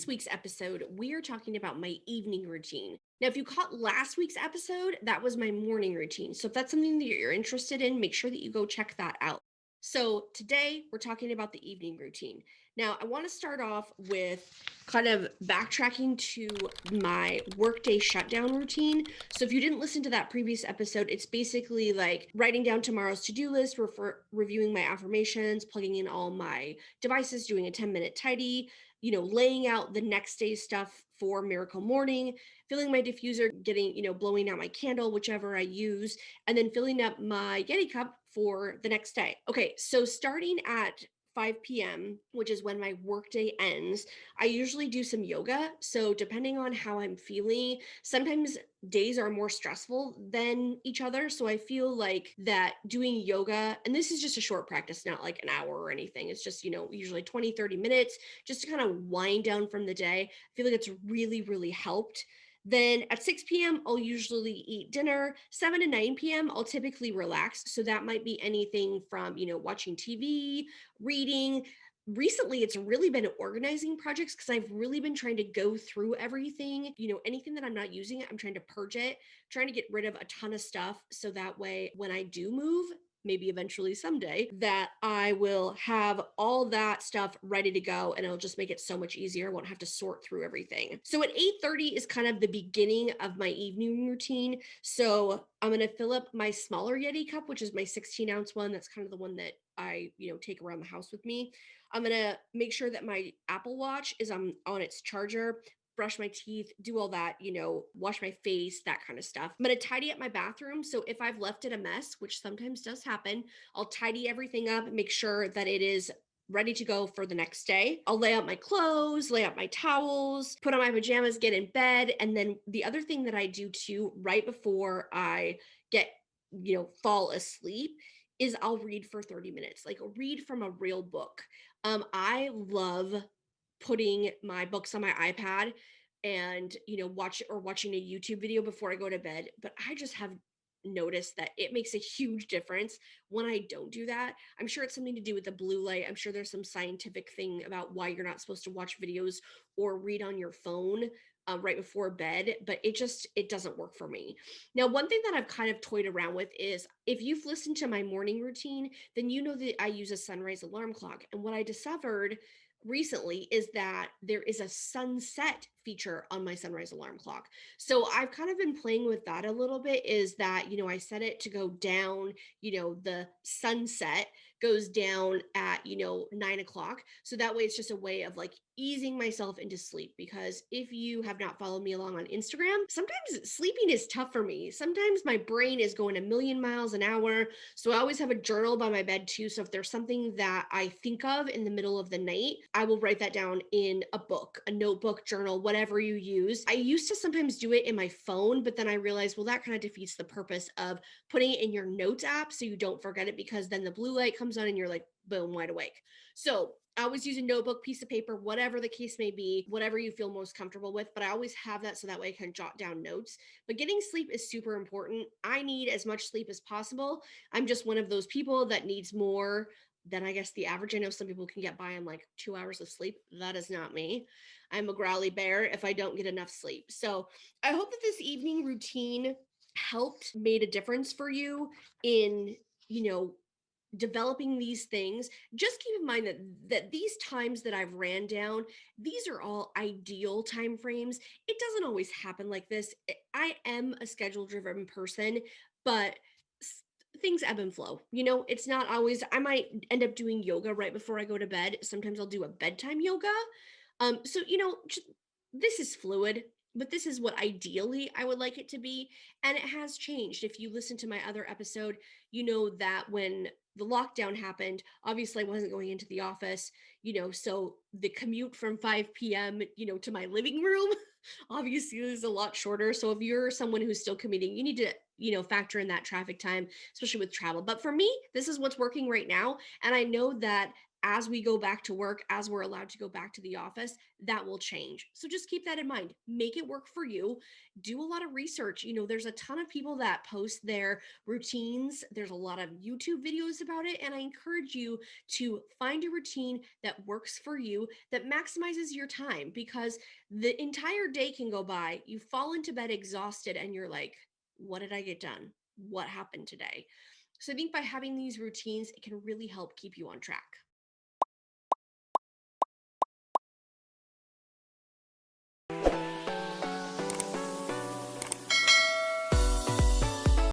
week's episode, we are talking about my evening routine. Now, if you caught last week's episode, that was my morning routine. So if that's something that you're interested in, make sure that you go check that out. So today we're talking about the evening routine. Now, I want to start off with kind of backtracking to my workday shutdown routine. So if you didn't listen to that previous episode, it's basically like writing down tomorrow's to-do list, reviewing my affirmations, plugging in all my devices, doing a 10-minute tidy, laying out the next day's stuff for miracle morning, filling my diffuser, getting, blowing out my candle, whichever I use, and then filling up my Yeti cup for the next day. Okay, so starting at 5 p.m., which is when my workday ends, I usually do some yoga. So, depending on how I'm feeling, sometimes days are more stressful than each other. So, I feel like that doing yoga, and this is just a short practice, not like an hour or anything. It's just, usually 20, 30 minutes just to kind of wind down from the day. I feel like it's really, really helped. Then at 6 p.m., I'll usually eat dinner. 7 to 9 p.m., I'll typically relax. So that might be anything from, watching TV, reading. Recently, it's really been organizing projects because I've really been trying to go through everything. Anything that I'm not using, I'm trying to purge it, trying to get rid of a ton of stuff. So that way, when I do move, maybe eventually someday, that I will have all that stuff ready to go and it'll just make it so much easier. I won't have to sort through everything. So at 8:30 is kind of the beginning of my evening routine. So I'm going to fill up my smaller Yeti cup, which is my 16-ounce one. That's kind of the one that I, take around the house with me. I'm going to make sure that my Apple Watch is on its charger, brush my teeth, do all that, wash my face, that kind of stuff. I'm going to tidy up my bathroom. So if I've left it a mess, which sometimes does happen, I'll tidy everything up and make sure that it is ready to go for the next day. I'll lay out my clothes, lay out my towels, put on my pajamas, get in bed. And then the other thing that I do too, right before I get, fall asleep, is I'll read for 30 minutes, like read from a real book. I love putting my books on my iPad and watching a YouTube video before I go to bed, but I just have noticed that it makes a huge difference when I don't do that. I'm sure it's something to do with the blue light. I'm sure there's some scientific thing about why you're not supposed to watch videos or read on your phone right before bed, but it doesn't work for me. Now, one thing that I've kind of toyed around with is if you've listened to my morning routine, then you know that I use a sunrise alarm clock. And what I discovered recently is that there is a sunset feature on my sunrise alarm clock. So I've kind of been playing with that a little bit, is that, I set it to go down, the sunset goes down at, 9 o'clock. So that way it's just a way of like easing myself into sleep. Because if you have not followed me along on Instagram, sometimes sleeping is tough for me. Sometimes my brain is going a million miles an hour. So I always have a journal by my bed too. So if there's something that I think of in the middle of the night, I will write that down in a book, a notebook, journal, whatever you use. I used to sometimes do it in my phone, but then I realized, well, that kind of defeats the purpose of putting it in your notes app so you don't forget it, because then the blue light comes on and you're like, boom, wide awake. So I always use a notebook, piece of paper, whatever the case may be, whatever you feel most comfortable with. But I always have that so that way I can jot down notes. But getting sleep is super important. I need as much sleep as possible. I'm just one of those people that needs more than I guess the average. I know some people can get by on like 2 hours of sleep. That is not me. I'm a growly bear if I don't get enough sleep. So I hope that this evening routine helped, made a difference for you in, you know, developing these things. Just keep in mind that these times that I've ran down, these are all ideal time frames. It doesn't always happen like this. I am a schedule driven person, but things ebb and flow. It's not always. I might end up doing yoga right before I go to bed. Sometimes I'll do a bedtime yoga. So this is fluid, but this is what ideally I would like it to be. And it has changed. If you listen to my other episode, you know that when the lockdown happened, obviously I wasn't going into the office, so the commute from 5 p.m., to my living room obviously is a lot shorter. So if you're someone who's still commuting, you need to, factor in that traffic time, especially with travel. But for me, this is what's working right now. And I know that as we go back to work, as we're allowed to go back to the office, that will change. So just keep that in mind. Make it work for you. Do a lot of research. There's a ton of people that post their routines. There's a lot of YouTube videos about it. And I encourage you to find a routine that works for you, that maximizes your time, because the entire day can go by. You fall into bed exhausted and you're like, what did I get done? What happened today? So I think by having these routines, it can really help keep you on track.